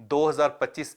2025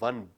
$1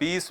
$20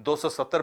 $270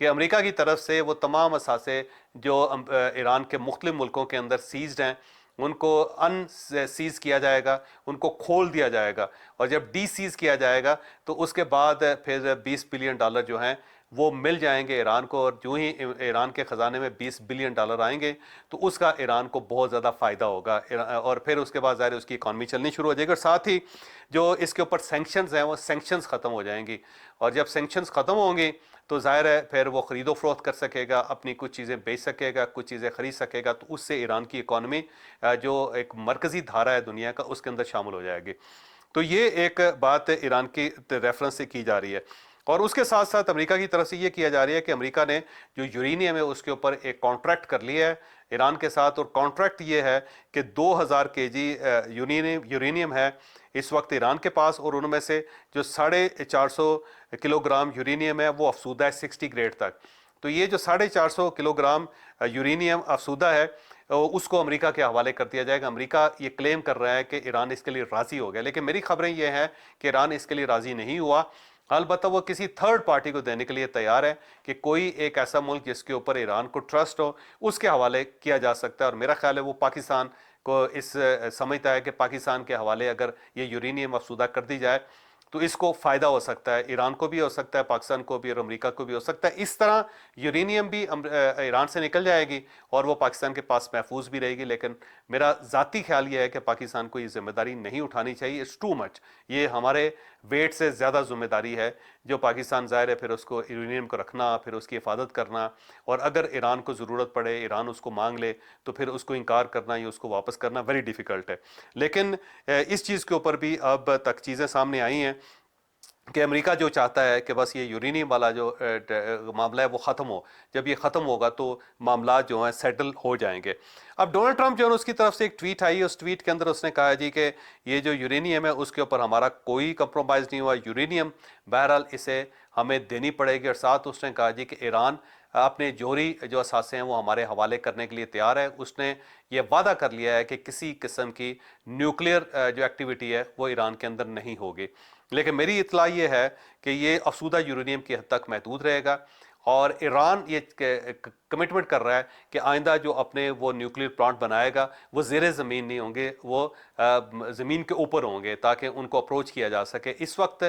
کہ امریکہ کی طرف سے وہ تمام اثاثے جو ایران کے مختلف ملکوں کے اندر سیزڈ ہیں ان کو ان سیز کیا جائے گا، ان کو کھول دیا جائے گا، اور جب ڈی سیز کیا جائے گا تو اس کے بعد پھر $20 بلین جو ہیں وہ مل جائیں گے ایران کو، اور جو ہی ایران کے خزانے میں $20 بلین آئیں گے تو اس کا ایران کو بہت زیادہ فائدہ ہوگا، اور پھر اس کے بعد ظاہر اس کی اکانومی چلنی شروع ہو جائے گی، اور ساتھ ہی جو اس کے اوپر سینکشنز ہیں وہ سینکشنز ختم ہو جائیں گی، اور جب سینکشنز ختم ہوں گی تو ظاہر ہے پھر وہ خرید و فروخت کر سکے گا، اپنی کچھ چیزیں بیچ سکے گا، کچھ چیزیں خرید سکے گا، تو اس سے ایران کی اکانومی جو ایک مرکزی دھارا ہے دنیا کا اس کے اندر شامل ہو جائے گی۔ تو یہ ایک بات ایران کی ریفرنس سے کی جا رہی ہے، اور اس کے ساتھ ساتھ امریکہ کی طرف سے یہ کیا جا رہی ہے کہ امریکہ نے جو یورینیم ہے اس کے اوپر ایک کانٹریکٹ کر لیا ہے ایران کے ساتھ، اور کانٹریکٹ یہ ہے کہ 2000 kg یورینیم ہے اس وقت ایران کے پاس، اور ان میں سے جو 450 کلو گرام یورینیم ہے وہ افسودہ ہے 60 گریڈ تک۔ تو یہ جو 450 کلو گرام یورینیم افسودہ ہے اس کو امریکہ کے حوالے کر دیا جائے گا۔ امریکہ یہ کلیم کر رہا ہے کہ ایران اس کے لیے راضی ہو گیا، لیکن میری خبریں یہ ہیں کہ ایران اس کے لیے راضی نہیں ہوا، البتہ وہ کسی تھرڈ پارٹی کو دینے کے لیے تیار ہے کہ کوئی ایک ایسا ملک جس کے اوپر ایران کو ٹرسٹ ہو اس کے حوالے کیا جا سکتا ہے، اور میرا خیال ہے وہ پاکستان کو اس سمجھتا ہے کہ پاکستان کے حوالے اگر یہ یورینیم افسودہ کر دی جائے تو اس کو فائدہ ہو سکتا ہے، ایران کو بھی ہو سکتا ہے، پاکستان کو بھی، اور امریکہ کو بھی ہو سکتا ہے۔ اس طرح یورینیم بھی ایران سے نکل جائے گی اور وہ پاکستان کے پاس محفوظ بھی رہے گی، لیکن میرا ذاتی خیال یہ ہے کہ پاکستان کو یہ ذمہ داری نہیں اٹھانی چاہیے، اٹس ٹو مچ، یہ ہمارے ویٹ سے زیادہ ذمہ داری ہے جو پاکستان ظاہر ہے پھر اس کو یورینیم کو رکھنا، پھر اس کی حفاظت کرنا، اور اگر ایران کو ضرورت پڑے، ایران اس کو مانگ لے تو پھر اس کو انکار کرنا یا اس کو واپس کرنا ویری ڈیفیکلٹ ہے۔ لیکن اس چیز کے اوپر بھی اب تک چیزیں سامنے آئی ہیں کہ امریکہ جو چاہتا ہے کہ بس یہ یورینیم والا جو معاملہ ہے وہ ختم ہو، جب یہ ختم ہوگا تو معاملات جو ہیں سیٹل ہو جائیں گے۔ اب ڈونلڈ ٹرمپ جو ہے اس کی طرف سے ایک ٹویٹ آئی، اس ٹویٹ کے اندر اس نے کہا جی کہ یہ جو یورینیم ہے اس کے اوپر ہمارا کوئی کمپرومائز نہیں ہوا، یورینیم بہرحال اسے ہمیں دینی پڑے گی، اور ساتھ اس نے کہا جی کہ ایران اپنے جوہری جو اثاثے ہیں وہ ہمارے حوالے کرنے کے لیے تیار ہے، اس نے یہ وعدہ کر لیا ہے کہ کسی قسم کی نیوکلیئر جو ایکٹیویٹی ہے وہ ایران کے اندر نہیں ہوگی، لیکن میری اطلاع یہ ہے کہ یہ افسودہ یورینیم کی حد تک محدود رہے گا، اور ایران یہ کمٹمنٹ کر رہا ہے کہ آئندہ جو اپنے وہ نیوکلیئر پلانٹ بنائے گا وہ زیر زمین نہیں ہوں گے، وہ زمین کے اوپر ہوں گے تاکہ ان کو اپروچ کیا جا سکے۔ اس وقت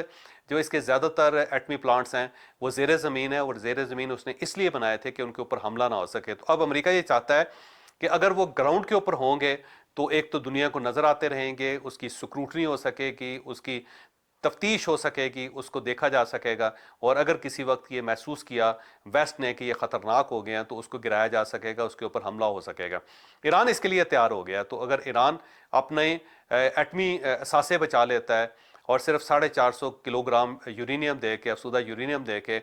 جو اس کے زیادہ تر ایٹمی پلانٹس ہیں وہ زیر زمین ہے، اور زیر زمین اس نے اس لیے بنائے تھے کہ ان کے اوپر حملہ نہ ہو سکے۔ تو اب امریکہ یہ چاہتا ہے کہ اگر وہ گراؤنڈ کے اوپر ہوں گے تو ایک تو دنیا کو نظر آتے رہیں گے، اس کی سکروٹنی ہو سکے گی، اس کی تفتیش ہو سکے گی، اس کو دیکھا جا سکے گا، اور اگر کسی وقت یہ محسوس کیا ویسٹ نے کہ یہ خطرناک ہو گئے ہیں تو اس کو گرایا جا سکے گا، اس کے اوپر حملہ ہو سکے گا۔ ایران اس کے لیے تیار ہو گیا، تو اگر ایران اپنے ایٹمی اثاثے بچا لیتا ہے اور صرف 450 کلو گرام یورینیم دے کے، افسودہ یورینیم دے کے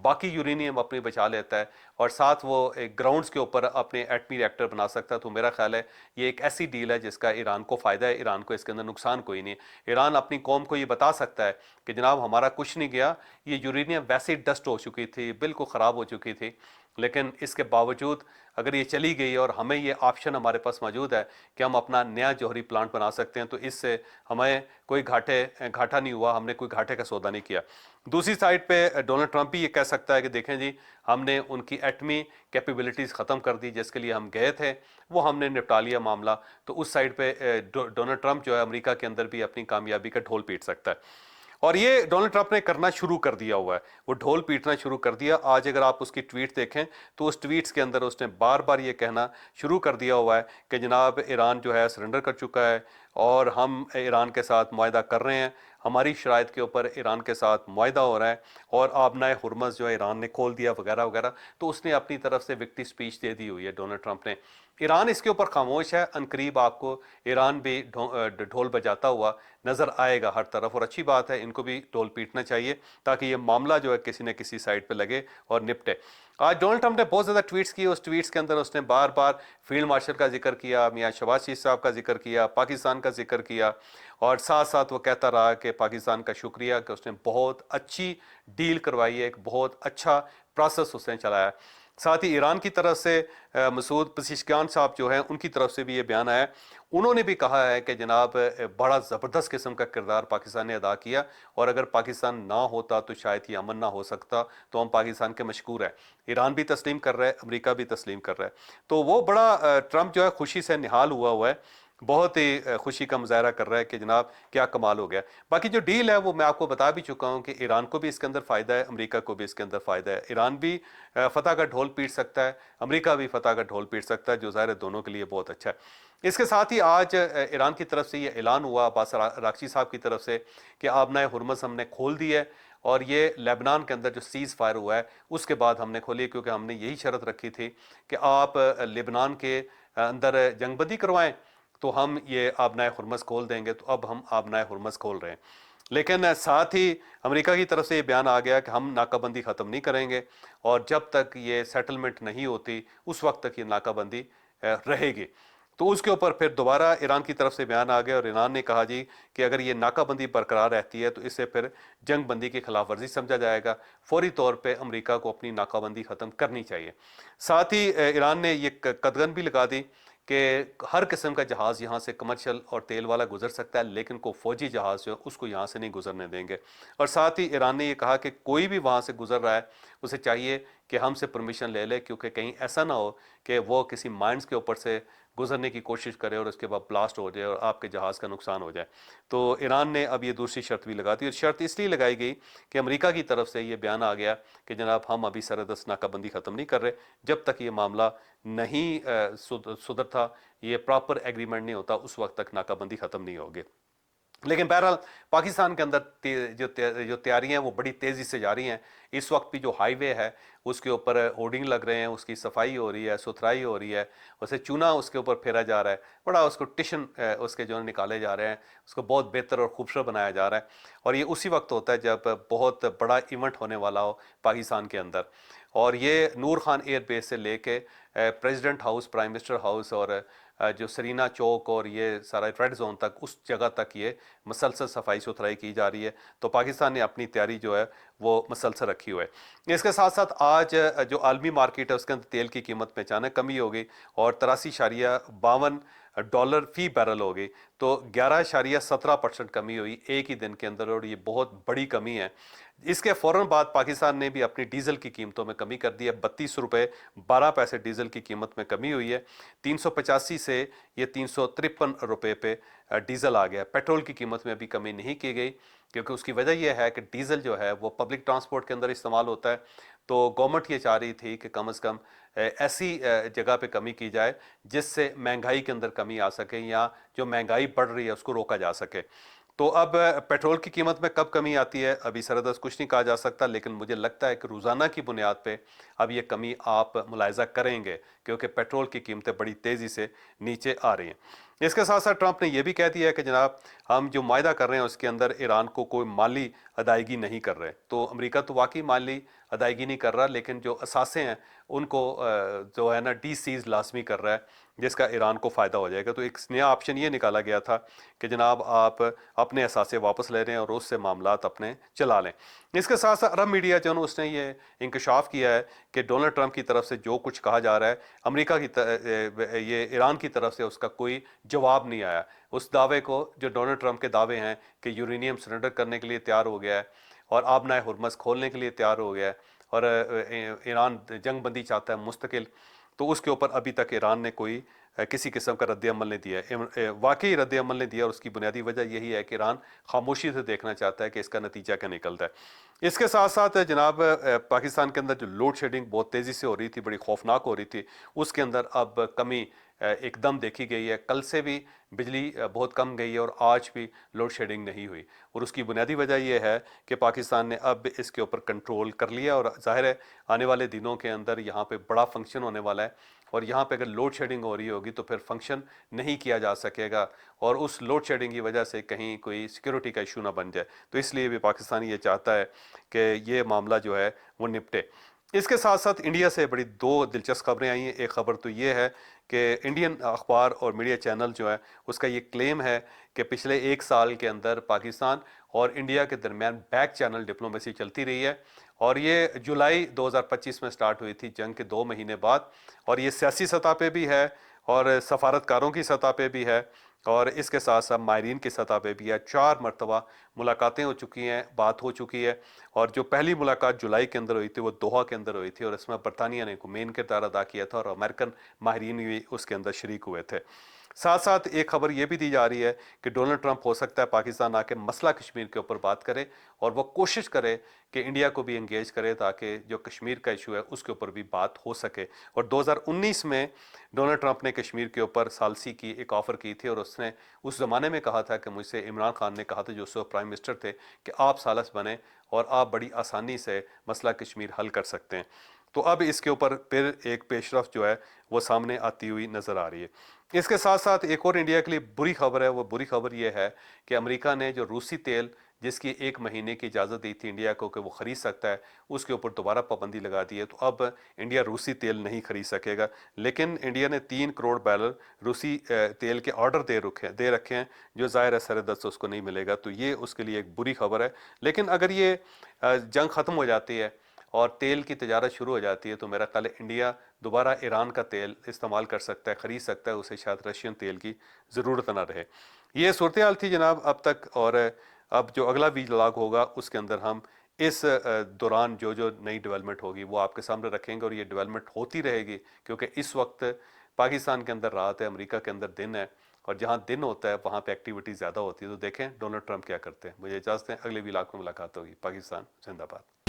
باقی یورینیم اپنی بچا لیتا ہے، اور ساتھ وہ ایک گراؤنڈز کے اوپر اپنے ایٹمی ریکٹر بنا سکتا ہے، تو میرا خیال ہے یہ ایک ایسی ڈیل ہے جس کا ایران کو فائدہ ہے، ایران کو اس کے اندر نقصان کوئی نہیں۔ ایران اپنی قوم کو یہ بتا سکتا ہے کہ جناب ہمارا کچھ نہیں گیا، یہ یورینیم ویسے ہی ڈسٹ ہو چکی تھی، بالکل خراب ہو چکی تھی، لیکن اس کے باوجود اگر یہ چلی گئی اور ہمیں یہ آپشن ہمارے پاس موجود ہے کہ ہم اپنا نیا جوہری پلانٹ بنا سکتے ہیں، تو اس سے ہمیں کوئی گھاٹا نہیں ہوا، ہم نے کوئی گھاٹے کا سودا نہیں کیا۔ دوسری سائڈ پہ ڈونلڈ ٹرمپ بھی یہ کہہ سکتا ہے کہ دیکھیں جی ہم نے ان کی ایٹمی کیپیبلٹیز ختم کر دی جس کے لیے ہم گئے تھے، وہ ہم نے نپٹا لیا معاملہ، تو اس سائڈ پہ ڈونلڈ ٹرمپ جو ہے امریکہ کے اندر بھی اپنی کامیابی کا ڈھول پیٹ سکتا ہے، اور یہ ڈونلڈ ٹرمپ نے کرنا شروع کر دیا ہوا ہے، وہ ڈھول پیٹنا شروع کر دیا۔ آج اگر آپ اس کی ٹویٹ دیکھیں تو اس ٹویٹس کے اندر اس نے بار بار یہ کہنا شروع کر دیا ہوا ہے کہ جناب ایران جو ہے سرنڈر کر چکا ہے، اور ہم ایران کے ساتھ معاہدہ کر رہے ہیں، ہماری شرائط کے اوپر ایران کے ساتھ معاہدہ ہو رہا ہے، اور آبنائے ہرمز جو ہے ایران نے کھول دیا وغیرہ وغیرہ، تو اس نے اپنی طرف سے وکٹری سپیچ دے دی ہوئی ہے ڈونلڈ ٹرمپ نے۔ ایران اس کے اوپر خاموش ہے، عنقریب آپ کو ایران بھی ڈھول بجاتا ہوا نظر آئے گا ہر طرف، اور اچھی بات ہے، ان کو بھی ڈھول پیٹنا چاہیے تاکہ یہ معاملہ جو ہے کسی نہ کسی سائڈ پہ لگے اور نپٹے۔ آج ڈونلڈ ٹرمپ نے بہت زیادہ ٹویٹس کی، اس ٹویٹس کے اندر اس نے بار بار فیلڈ مارشل کا ذکر کیا، میاں شہباز شریف صاحب کا ذکر کیا، پاکستان کا ذکر کیا، اور ساتھ ساتھ وہ کہتا رہا کہ پاکستان کا شکریہ کہ اس نے بہت اچھی ڈیل کروائی ہے، ایک بہت اچھا پروسیس اس نے چلایا۔ ساتھ ہی ایران کی طرف سے مسعود پزشکیان صاحب جو ہیں ان کی طرف سے بھی یہ بیان آیا، انہوں نے بھی کہا ہے کہ جناب بڑا زبردست قسم کا کردار پاکستان نے ادا کیا، اور اگر پاکستان نہ ہوتا تو شاید یہ امن نہ ہو سکتا، تو ہم پاکستان کے مشکور ہیں۔ ایران بھی تسلیم کر رہا ہے، امریکہ بھی تسلیم کر رہا ہے، تو وہ بڑا ٹرمپ جو ہے خوشی سے نہال ہوا ہے، بہت ہی خوشی کا مظاہرہ کر رہا ہے کہ جناب کیا کمال ہو گیا۔ باقی جو ڈیل ہے وہ میں آپ کو بتا بھی چکا ہوں کہ ایران کو بھی اس کے اندر فائدہ ہے، امریکہ کو بھی اس کے اندر فائدہ ہے۔ ایران بھی فتح کا ڈھول پیٹ سکتا ہے، امریکہ بھی فتح کا ڈھول پیٹ سکتا ہے، جو ظاہر ہے دونوں کے لیے بہت اچھا ہے۔ اس کے ساتھ ہی آج ایران کی طرف سے یہ اعلان ہوا عباس راکچی صاحب کی طرف سے کہ آبنائے ہرمز ہم نے کھول دی ہے، اور یہ لیبنان کے اندر جو سیز فائر ہوا ہے اس کے بعد ہم نے کھولی، کیونکہ ہم نے یہی شرط رکھی تھی کہ آپ لبنان کے اندر جنگ بندی کروائیں تو ہم یہ آبنائے ہرمز کھول دیں گے، تو اب ہم آبنائے ہرمز کھول رہے ہیں۔ لیکن ساتھ ہی امریکہ کی طرف سے یہ بیان آ گیا کہ ہم ناکہ بندی ختم نہیں کریں گے، اور جب تک یہ سیٹلمنٹ نہیں ہوتی اس وقت تک یہ ناکہ بندی رہے گی۔ تو اس کے اوپر پھر دوبارہ ایران کی طرف سے بیان آ گیا، اور ایران نے کہا جی کہ اگر یہ ناکہ بندی برقرار رہتی ہے تو اسے پھر جنگ بندی کی خلاف ورزی سمجھا جائے گا، فوری طور پہ امریکہ کو اپنی ناکہ بندی ختم کرنی چاہیے۔ ساتھ ہی ایران نے یہ قدغن بھی لگا دی کہ ہر قسم کا جہاز یہاں سے کمرشل اور تیل والا گزر سکتا ہے، لیکن کوئی فوجی جہاز جو ہے اس کو یہاں سے نہیں گزرنے دیں گے۔ اور ساتھ ہی ایران نے یہ کہا کہ کوئی بھی وہاں سے گزر رہا ہے اسے چاہیے کہ ہم سے پرمیشن لے لے، کیونکہ کہیں ایسا نہ ہو کہ وہ کسی مائنز کے اوپر سے گزرنے کی کوشش کرے اور اس کے بعد بلاسٹ ہو جائے اور آپ کے جہاز کا نقصان ہو جائے۔ تو ایران نے اب یہ دوسری شرط بھی لگا دی، اور شرط اس لیے لگائی گئی کہ امریکہ کی طرف سے یہ بیان آ گیا کہ جناب ہم ابھی سرحدست ناکہ بندی ختم نہیں کر رہے جب تک یہ معاملہ نہیں سدھرتا، یہ پراپر ایگریمنٹ نہیں ہوتا، اس وقت تک ناکہ بندی ختم نہیں ہوگی۔ لیکن بہرحال پاکستان کے اندر جو تیاریاں ہیں وہ بڑی تیزی سے جاری ہیں۔ اس وقت بھی جو ہائی وے ہے اس کے اوپر ہورڈنگ لگ رہے ہیں، اس کی صفائی ہو رہی ہے، ستھرائی ہو رہی ہے، اسے چونا اس کے اوپر پھیرا جا رہا ہے، بڑا اس کو ٹشن اس کے جو نکالے جا رہے ہیں، اس کو بہت بہتر اور خوبصورت بنایا جا رہا ہے۔ اور یہ اسی وقت ہوتا ہے جب بہت بڑا ایونٹ ہونے والا ہو پاکستان کے اندر، اور یہ نور خان ایئر بیس سے لے کے president house, prime minister house, اور جو سرینا چوک اور یہ سارا ریڈ زون تک، اس جگہ تک یہ مسلسل صفائی ستھرائی کی جا رہی ہے۔ تو پاکستان نے اپنی تیاری جو ہے وہ مسلسل رکھی ہوئے ہے۔ اس کے ساتھ ساتھ آج جو عالمی مارکیٹ ہے اس کے اندر تیل کی قیمت میں اچانک کمی ہو گئی، اور 83.52 فی بیرل ہو گئی، تو 11.17% کمی ہوئی ایک ہی دن کے اندر، اور یہ بہت بڑی کمی ہے۔ اس کے فوراً بعد پاکستان نے بھی اپنی ڈیزل کی قیمتوں میں کمی کر دی ہے، 32 روپے 12 پیسے ڈیزل کی قیمت میں کمی ہوئی ہے، 385 سے یہ 353 روپے پہ ڈیزل آ گیا۔ پیٹرول کی قیمت میں ابھی کمی نہیں کی گئی، کیونکہ اس کی وجہ یہ ہے کہ ڈیزل جو ہے وہ پبلک ٹرانسپورٹ کے اندر استعمال ہوتا ہے، تو گورنمنٹ یہ چاہ رہی تھی کہ کم از کم ایسی جگہ پہ کمی کی جائے جس سے مہنگائی کے اندر کمی آ سکے، یا جو مہنگائی بڑھ رہی ہے اس کو روکا جا سکے۔ تو اب پیٹرول کی قیمت میں کب کمی آتی ہے ابھی سردست کچھ نہیں کہا جا سکتا، لیکن مجھے لگتا ہے کہ روزانہ کی بنیاد پہ اب یہ کمی آپ ملاحظہ کریں گے، کیونکہ پیٹرول کی قیمتیں بڑی تیزی سے نیچے آ رہی ہیں۔ اس کے ساتھ ساتھ ٹرمپ نے یہ بھی کہہ دیا ہے کہ جناب ہم جو معاہدہ کر رہے ہیں اس کے اندر ایران کو کوئی مالی ادائیگی نہیں کر رہے۔ تو امریکہ تو واقعی مالی ادائیگی نہیں کر رہا، لیکن جو اثاثے ہیں ان کو جو ہے نا ڈی سیز لازمی کر رہا ہے، جس کا ایران کو فائدہ ہو جائے گا۔ تو ایک نیا آپشن یہ نکالا گیا تھا کہ جناب آپ اپنے اثاثے واپس لے رہے ہیں اور اس سے معاملات اپنے چلا لیں۔ اس کے ساتھ ساتھ عرب میڈیا جو ہے اس نے یہ انکشاف کیا ہے کہ ڈونلڈ ٹرمپ کی طرف سے جو کچھ کہا جا رہا ہے، امریکہ کی یہ ایران کی طرف سے اس کا کوئی جواب نہیں آیا اس دعوے کو، جو ڈونلڈ ٹرمپ کے دعوے ہیں کہ یورینیم سرنڈر کرنے کے لیے تیار ہو گیا ہے اور آبنائے ہرمز کھولنے کے لیے تیار ہو گیا ہے، اور ایران جنگ بندی چاہتا ہے مستقل، تو اس کے اوپر ابھی تک ایران نے کوئی کسی قسم کا رد عمل نہیں دیا ہے، واقعی رد عمل نہیں دیا، اور اس کی بنیادی وجہ یہی ہے کہ ایران خاموشی سے دیکھنا چاہتا ہے کہ اس کا نتیجہ کیا نکلتا ہے۔ اس کے ساتھ ساتھ جناب پاکستان کے اندر جو لوڈ شیڈنگ بہت تیزی سے ہو رہی تھی، بڑی خوفناک ہو رہی تھی، اس کے اندر اب کمی ایک دم دیکھی گئی ہے۔ کل سے بھی بجلی بہت کم گئی ہے، اور آج بھی لوڈ شیڈنگ نہیں ہوئی، اور اس کی بنیادی وجہ یہ ہے کہ پاکستان نے اب اس کے اوپر کنٹرول کر لیا، اور ظاہر ہے آنے والے دنوں کے اندر یہاں پہ بڑا فنکشن ہونے والا ہے، اور یہاں پہ اگر لوڈ شیڈنگ ہو رہی ہوگی تو پھر فنکشن نہیں کیا جا سکے گا، اور اس لوڈ شیڈنگ کی وجہ سے کہیں کوئی سیکیورٹی کا ایشو نہ بن جائے۔ تو اس لیے بھی پاکستان یہ چاہتا ہے کہ یہ معاملہ جو ہے وہ نپٹے۔ اس کے ساتھ ساتھ انڈیا سے بڑی دو دلچسپ خبریں آئی ہیں۔ ایک خبر تو یہ ہے کہ انڈین اخبار اور میڈیا چینل جو ہے اس کا یہ کلیم ہے کہ پچھلے 1 سال کے اندر پاکستان اور انڈیا کے درمیان بیک چینل ڈپلومیسی چلتی رہی ہے، اور یہ جولائی 2025 میں سٹارٹ ہوئی تھی جنگ کے 2 مہینے بعد، اور یہ سیاسی سطح پہ بھی ہے اور سفارتکاروں کی سطح پہ بھی ہے اور اس کے ساتھ ساتھ ماہرین کی سطح پہ بھی ہے۔ 4 مرتبہ ملاقاتیں ہو چکی ہیں، بات ہو چکی ہے، اور جو پہلی ملاقات جولائی کے اندر ہوئی تھی وہ دوحہ کے اندر ہوئی تھی، اور اس میں برطانیہ نے کو مین کردار ادا کیا تھا اور امریکن ماہرین بھی اس کے اندر شریک ہوئے تھے۔ ساتھ ساتھ ایک خبر یہ بھی دی جا رہی ہے کہ ڈونلڈ ٹرمپ ہو سکتا ہے پاکستان آ کے مسئلہ کشمیر کے اوپر بات کرے اور وہ کوشش کرے کہ انڈیا کو بھی انگیج کرے تاکہ جو کشمیر کا ایشو ہے اس کے اوپر بھی بات ہو سکے۔ اور 2019 میں ڈونلڈ ٹرمپ نے کشمیر کے اوپر ثالثی کی ایک آفر کی تھی، اور اس نے اس زمانے میں کہا تھا کہ مجھ سے عمران خان نے کہا تھا جو اس وقت پرائم منسٹر تھے کہ آپ ثالث بنیں اور آپ بڑی آسانی سے مسئلہ کشمیر حل کر سکتے ہیں۔ تو اب اس کے اوپر پھر ایک پیش رفت جو ہے وہ سامنے آتی ہوئی نظر آ رہی ہے۔ اس کے ساتھ ساتھ ایک اور انڈیا کے لیے بری خبر ہے، وہ بری خبر یہ ہے کہ امریکہ نے جو روسی تیل جس کی 1 مہینے کی اجازت دی تھی انڈیا کو کہ وہ خرید سکتا ہے، اس کے اوپر دوبارہ پابندی لگا دی ہے، تو اب انڈیا روسی تیل نہیں خرید سکے گا۔ لیکن انڈیا نے 3 کروڑ بیرل روسی تیل کے آرڈر دے رکھے ہیں، جو ظاہر ہے سر دست اس کو نہیں ملے گا، تو یہ اس کے لیے ایک بری خبر ہے۔ لیکن اگر یہ جنگ ختم ہو جاتی ہے اور تیل کی تجارت شروع ہو جاتی ہے تو میرا خیال ہے انڈیا دوبارہ ایران کا تیل استعمال کر سکتا ہے، خرید سکتا ہے، اسے شاید رشین تیل کی ضرورت نہ رہے۔ یہ صورتحال تھی جناب اب تک، اور اب جو اگلا ویلاگ ہوگا اس کے اندر ہم اس دوران جو نئی ڈیولپمنٹ ہوگی وہ آپ کے سامنے رکھیں گے، اور یہ ڈیولپمنٹ ہوتی رہے گی کیونکہ اس وقت پاکستان کے اندر رات ہے، امریکہ کے اندر دن ہے، اور جہاں دن ہوتا ہے وہاں پہ ایکٹیویٹی زیادہ ہوتی ہے۔ تو دیکھیں ڈونلڈ ٹرمپ کیا کرتے ہیں۔ مجھے اجازت دیں، اگلے ویلاگ میں ملاقات ہوگی۔ پاکستان زندہ باد۔